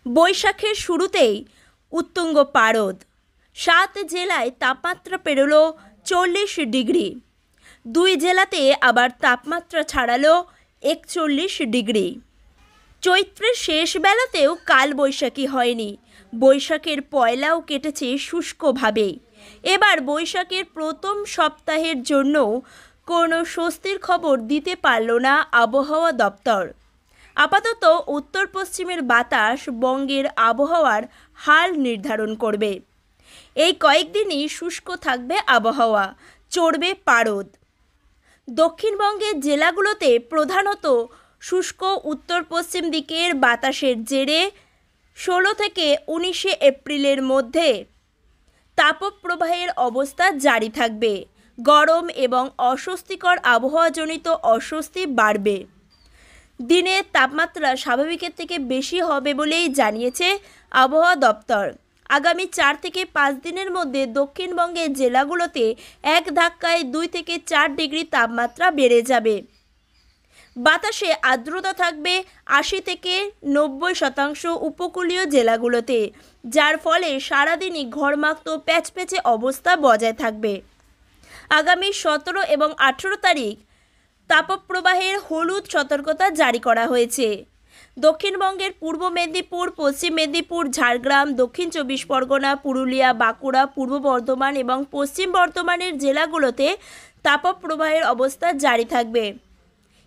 বৈশাখের শুরুতেই উত্তুঙ্গ পারদ। 7 জেলায় তাপমাত্রা পেরোলো 40 ডিগ্রি। 2 জেলাতে আবার তাপমাত্রা ছাড়ালো 41 ডিগ্রি। চৈত্রের শেষ বেলাতেও কালবৈশাখী হয়নি। বৈশাখের পয়লাও কেটেছে শুষ্কভাবে। এবার বৈশাখের প্রথম সপ্তাহের জন্য কোনো স্বস্তির খবর দিতে পারল না আবহাওয়া দপ্তর। আপাতত উত্তর পশ্চিমের বাতাস বঙ্গের আবহাওয়ার হাল নির্ধারণ করবে। এই কয়েকদিনই শুষ্ক থাকবে আবহাওয়া, চড়বে পারদ। দক্ষিণবঙ্গের জেলাগুলোতে প্রধানত শুষ্ক উত্তর পশ্চিম দিকের বাতাসের জেরে 16 থেকে 19 এপ্রিলের মধ্যে তাপপ্রবাহের অবস্থা জারি থাকবে। গরম এবং অস্বস্তিকর আবহাওয়াজনিত অস্বস্তি বাড়বে। দিনের তাপমাত্রা স্বাভাবিকের থেকে বেশি হবে বলেই জানিয়েছে আবহাওয়া দপ্তর। আগামী 4 থেকে 5 দিনের মধ্যে দক্ষিণবঙ্গের জেলাগুলোতে এক ধাক্কায় 2 থেকে 4 ডিগ্রি তাপমাত্রা বেড়ে যাবে। বাতাসে আর্দ্রতা থাকবে 80 থেকে 90% উপকূলীয় জেলাগুলোতে, যার ফলে সারাদিনই ঘর্মাক্ত প্যাচপ্যাচে অবস্থা বজায় থাকবে। আগামী 17 এবং 18 তারিখ তাপপ্রবাহের হলুদ সতর্কতা জারি করা হয়েছে। দক্ষিণবঙ্গের পূর্ব মেদিনীপুর, পশ্চিম মেদিনীপুর, ঝাড়গ্রাম, দক্ষিণ 24 পরগনা, পুরুলিয়া, বাঁকুড়া, পূর্ব বর্ধমান এবং পশ্চিম বর্ধমানের জেলাগুলোতে তাপপ্রবাহের অবস্থা জারি থাকবে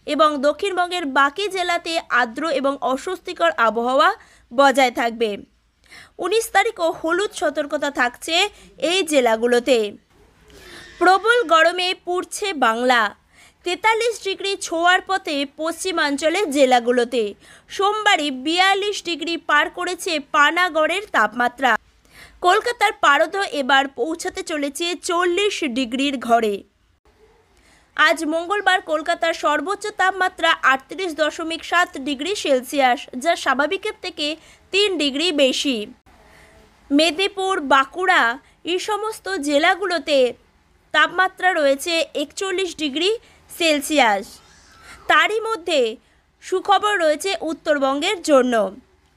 এবং দক্ষিণবঙ্গের বাকি জেলাতে আর্দ্র এবং অস্বস্তিকর আবহাওয়া বজায় থাকবে। 19 তারিখও হলুদ সতর্কতা থাকছে এই জেলাগুলোতে। প্রবল গরমে পুড়ছে বাংলা। 43 ডিগ্রি ছোঁয়ার পথে পশ্চিমাঞ্চলের জেলাগুলোতে। সোমবারই 42 ডিগ্রি পার করেছে পানাগড়ের তাপমাত্রা। কলকাতার পারদও এবার পৌঁছাতে চলেছে 40 ডিগ্রির ঘরে। আজ মঙ্গলবার কলকাতার সর্বোচ্চ তাপমাত্রা 38.7 ডিগ্রি সেলসিয়াস, যা স্বাভাবিকের থেকে 3 ডিগ্রি বেশি। মেদিনীপুর, বাঁকুড়া এই সমস্ত জেলাগুলোতে তাপমাত্রা রয়েছে 41 ডিগ্রি সেলসিয়াস। তারই মধ্যে সুখবর রয়েছে উত্তরবঙ্গের জন্য।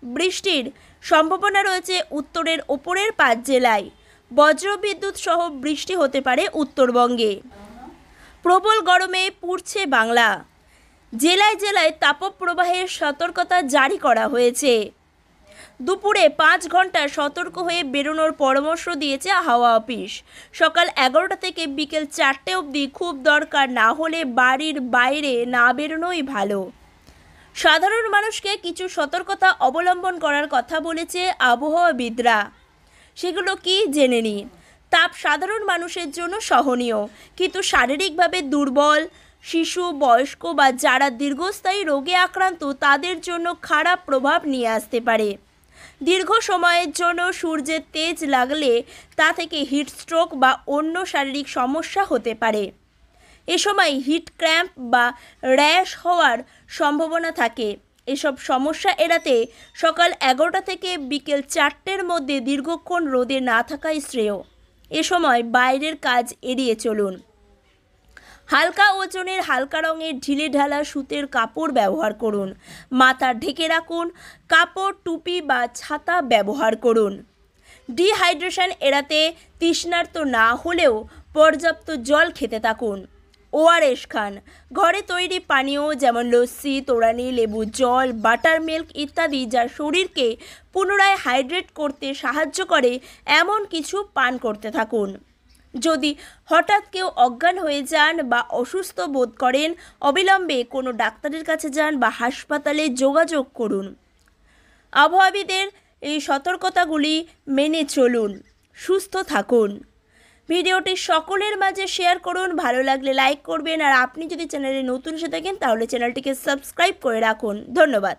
বৃষ্টির সম্ভাবনা রয়েছে উত্তরের ওপরের 5 জেলায়। বজ্রবিদ্যুৎ সহ বৃষ্টি হতে পারে উত্তরবঙ্গে। প্রবল গরমে পুড়ছে বাংলা। জেলায় জেলায় তাপপ্রবাহের সতর্কতা জারি করা হয়েছে। দুপুরে 5 ঘন্টা সতর্ক হয়ে বেরোনোর পরামর্শ দিয়েছে হাওয়া অফিস। সকাল 11টা থেকে বিকেল 4টে অবধি খুব দরকার না হলে বাড়ির বাইরে না বেরোনোই ভালো। সাধারণ মানুষকে কিছু সতর্কতা অবলম্বন করার কথা বলেছে আবহাওয়াবিদরা। সেগুলো কি জেনে নিন। তাপ সাধারণ মানুষের জন্য সহনীয়, কিন্তু শারীরিকভাবে দুর্বল, শিশু, বয়স্ক বা যারা দীর্ঘস্থায়ী রোগে আক্রান্ত তাদের জন্য খারাপ প্রভাব নিয়ে আসতে পারে। দীর্ঘ সময়ের জন্য সূর্যের তেজ লাগলে তা থেকে হিট স্ট্রোক বা অন্য শারীরিক সমস্যা হতে পারে। এ সময় হিট ক্র্যাম্প বা র্যাশ হওয়ার সম্ভাবনা থাকে। এসব সমস্যা এড়াতে সকাল 11টা থেকে বিকেল 4টের মধ্যে দীর্ঘক্ষণ রোদে না থাকাই শ্রেয়। এ সময় বাইরের কাজ এড়িয়ে চলুন। হালকা ওজনের হালকা রঙের ঢিলে ঢালা সুতের কাপড় ব্যবহার করুন। মাথা ঢেকে রাখুন। কাপড়, টুপি বা ছাতা ব্যবহার করুন। ডিহাইড্রেশন এড়াতে তৃষ্ণার্ত না হলেও পর্যাপ্ত জল খেতে থাকুন। ওআরএস খান। ঘরে তৈরি পানীয় যেমন লস্যি, তোরানি, লেবু জল, বাটার মিল্ক ইত্যাদি যা শরীরকে পুনরায় হাইড্রেট করতে সাহায্য করে এমন কিছু পান করতে থাকুন। যদি হঠাৎ কেউ অজ্ঞান হয়ে যান বা অসুস্থ বোধ করেন, অবিলম্বে কোনো ডাক্তারের কাছে যান বা হাসপাতালে যোগাযোগ করুন। আবহাওয়াবিদের এই সতর্কতাগুলি মেনে চলুন। সুস্থ থাকুন। ভিডিওটি সকলের মাঝে শেয়ার করুন। ভালো লাগলে লাইক করবেন, আর আপনি যদি চ্যানেলে নতুন এসে থাকেন তাহলে চ্যানেলটিকে সাবস্ক্রাইব করে রাখুন। ধন্যবাদ।